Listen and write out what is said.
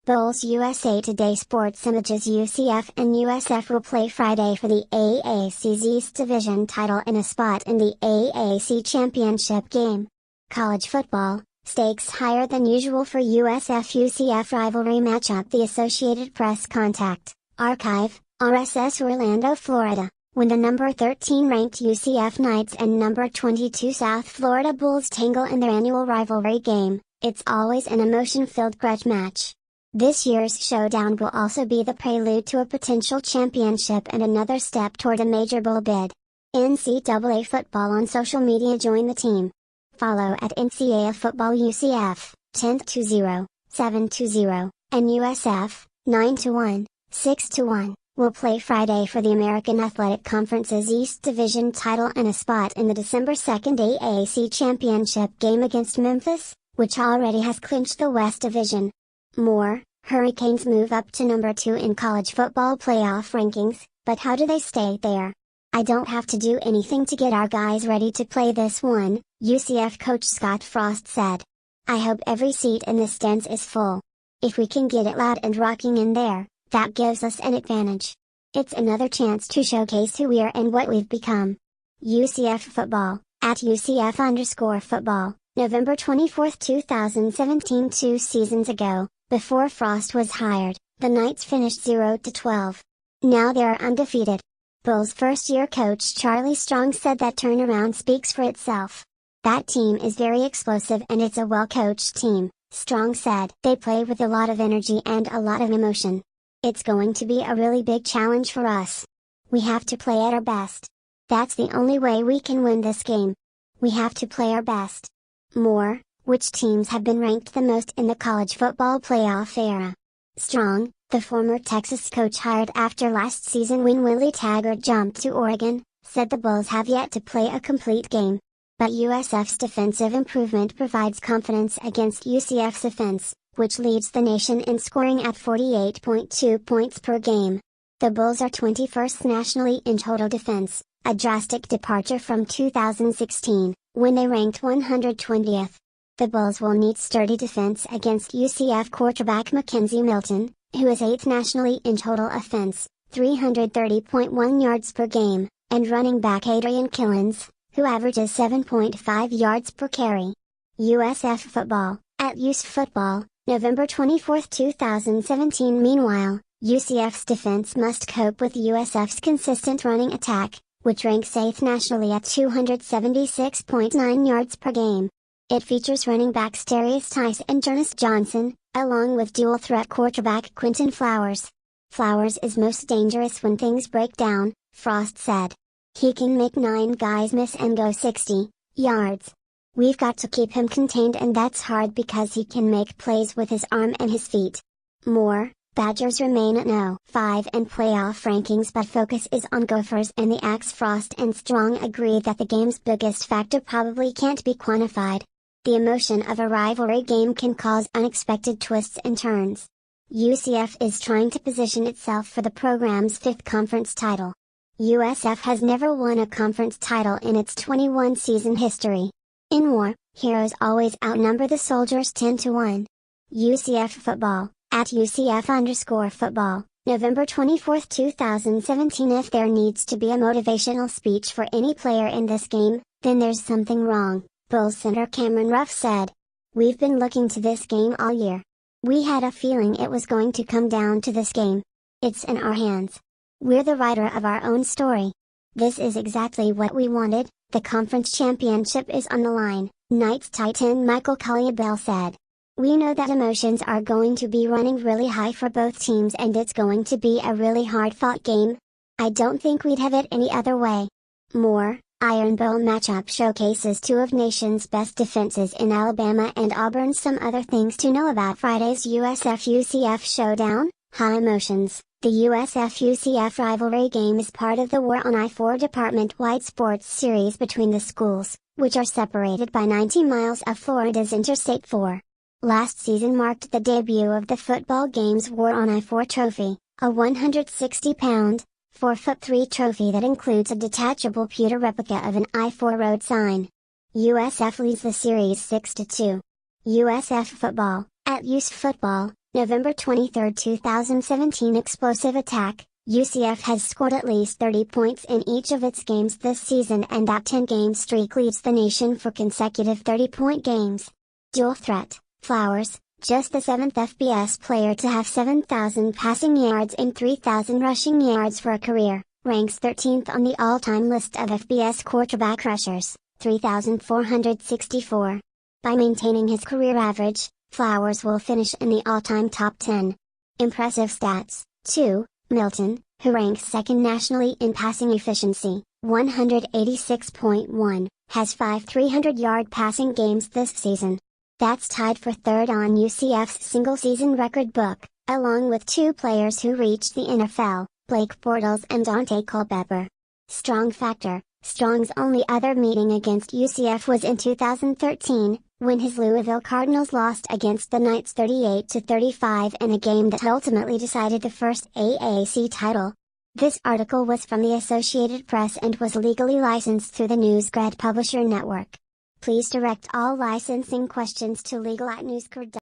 Bowls USA Today Sports Images UCF and USF will play Friday for the AAC's East Division title in a spot in the AAC Championship Game. College football, stakes higher than usual for USF-UCF rivalry matchup. The Associated Press Contact, Archive, RSS Orlando, Florida, when the number 13 ranked UCF Knights and number 22 South Florida Bulls tangle in their annual rivalry game, it's always an emotion-filled grudge match. This year's showdown will also be the prelude to a potential championship and another step toward a major bowl bid. NCAA football on social media. Join the team. Follow at NCAA Football UCF, 10-0, 7-0, and USF, 9-1, 6-1, will play Friday for the American Athletic Conference's East Division title and a spot in the December 2nd AAC Championship Game against Memphis, which already has clinched the West Division. More, Hurricanes move up to number 2 in college football playoff rankings, but how do they stay there? I don't have to do anything to get our guys ready to play this one, UCF coach Scott Frost said. I hope every seat in the stands is full. If we can get it loud and rocking in there, that gives us an advantage. It's another chance to showcase who we are and what we've become. UCF football, at UCF_football, November 24, 2017. 2 seasons ago, before Frost was hired, the Knights finished 0-12. Now they are undefeated. Bulls first-year coach Charlie Strong said that turnaround speaks for itself. That team is very explosive and it's a well-coached team, Strong said. They play with a lot of energy and a lot of emotion. It's going to be a really big challenge for us. We have to play at our best. That's the only way we can win this game. We have to play our best. More, which teams have been ranked the most in the college football playoff era? Strong, the former Texas coach hired after last season when Willie Taggart jumped to Oregon, said the Bulls have yet to play a complete game. But USF's defensive improvement provides confidence against UCF's offense, which leads the nation in scoring at 48.2 points per game. The Bulls are 21st nationally in total defense, a drastic departure from 2016, when they ranked 120th. The Bulls will need sturdy defense against UCF quarterback Mackenzie Milton, who is 8th nationally in total offense, 330.1 yards per game, and running back Adrian Killens, who averages 7.5 yards per carry. USF football, at USF football, November 24, 2017. Meanwhile, UCF's defense must cope with USF's consistent running attack, which ranks 8th nationally at 276.9 yards per game. It features running backs Darius Tice and Jonas Johnson, along with dual-threat quarterback Quinton Flowers. Flowers is most dangerous when things break down, Frost said. He can make 9 guys miss and go 60 yards. We've got to keep him contained, and that's hard because he can make plays with his arm and his feet. More, Badgers remain at 0-5 in playoff rankings, but focus is on Gophers and the Axe. Frost and Strong agree that the game's biggest factor probably can't be quantified. The emotion of a rivalry game can cause unexpected twists and turns. UCF is trying to position itself for the program's 5th conference title. USF has never won a conference title in its 21-season history. In war, heroes always outnumber the soldiers 10-1. UCF football, at UCF_football, November 24, 2017. If there needs to be a motivational speech for any player in this game, then there's something wrong, Bulls center Cameron Ruff said. We've been looking to this game all year. We had a feeling it was going to come down to this game. It's in our hands. We're the writer of our own story. This is exactly what we wanted. The conference championship is on the line, Knights tight end Michael Collier said. We know that emotions are going to be running really high for both teams and it's going to be a really hard-fought game. I don't think we'd have it any other way. More, Iron Bowl matchup showcases 2 of nation's best defenses in Alabama and Auburn. Some other things to know about Friday's USF-UCF showdown: high emotions. The USF-UCF rivalry game is part of the War on I-4 department-wide sports series between the schools, which are separated by 90 miles of Florida's Interstate 4. Last season marked the debut of the football game's War on I-4 trophy, a 160-pound, 4'3" trophy that includes a detachable pewter replica of an I-4 road sign. USF leads the series 6-2. USF football, at USF football, November 23, 2017 explosive attack. UCF has scored at least 30 points in each of its games this season, and that 10-game streak leads the nation for consecutive 30-point games. Dual threat, Flowers, just the 7th FBS player to have 7,000 passing yards and 3,000 rushing yards for a career, ranks 13th on the all-time list of FBS quarterback rushers, 3,464. By maintaining his career average, Flowers will finish in the all-time top 10. Impressive stats, too. Milton, who ranks second nationally in passing efficiency, 186.1, has 5 300-yard passing games this season. That's tied for third on UCF's single-season record book, along with 2 players who reached the NFL, Blake Bortles and Dante Culpepper. Strong factor. Strong's only other meeting against UCF was in 2013, when his Louisville Cardinals lost against the Knights 38-35 in a game that ultimately decided the first AAC title. This article was from the Associated Press and was legally licensed through the NewsGrid Publisher Network. Please direct all licensing questions to legal@newsgrid.com.